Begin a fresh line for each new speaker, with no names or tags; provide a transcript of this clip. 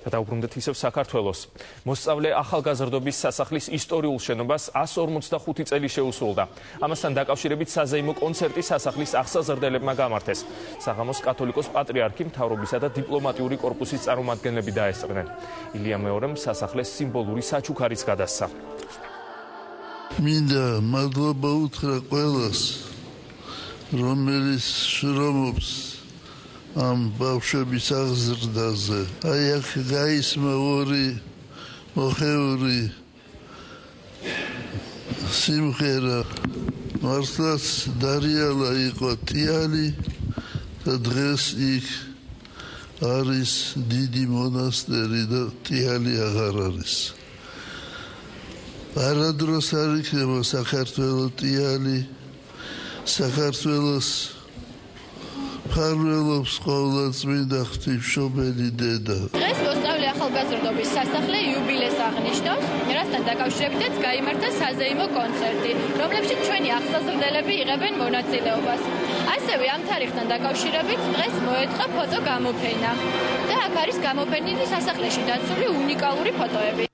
Გადავუბრუნდეთ ისევ საქართველოს. მოსწავლე ახალგაზრდობის სასახლის ისტორიულ შენობას 155 წელი შეუსრულდა. ამასთან დაკავშირებით საზეიმო კონცერტი სასახლის აღსაზრდელებმა გამართეს. საღამოს კათოლიკოს პატრიარქი, მთავრობისა და დიპლომატიური კორპუსის წარმომადგენლები დაესწრნენ. ილია მეორემ სასახლეს სიმბოლური საჩუქარიც გადასცა.
მინდა მადლობა უთხრა ყველას, რომელიც შრომობს ამ ბავშვების აღზრდაზე. აი აქ გაისმა ორი მოხეული სიმღერა. მართლაც დარიალა იყო თიალი და დღეს იქ არის დიდი მონასტერი და თიალი აღარ არის. არადროს არ იქნება საქართველოს თიალი, საქართველოს ფარველობს ყოვლადწმინდა ღვთისმშობელი დედა.
დღეს მოსწავლე ახალგაზრდობის სასახლე იუბილეს აღნიშნავს, რასთან დაკავშირებითაც გაიმართა საზეიმო კონცერტი, რომლებშიც ჩვენი აღსაზრდელები იღებენ მონაწილეობას. ასევე ამ თარიღთან დაკავშირებით დღეს მოეწყო ფოტო გამოფენა და აქ არის გამოფენილი სასახლეში დაცული უნიკალური ფოტოები.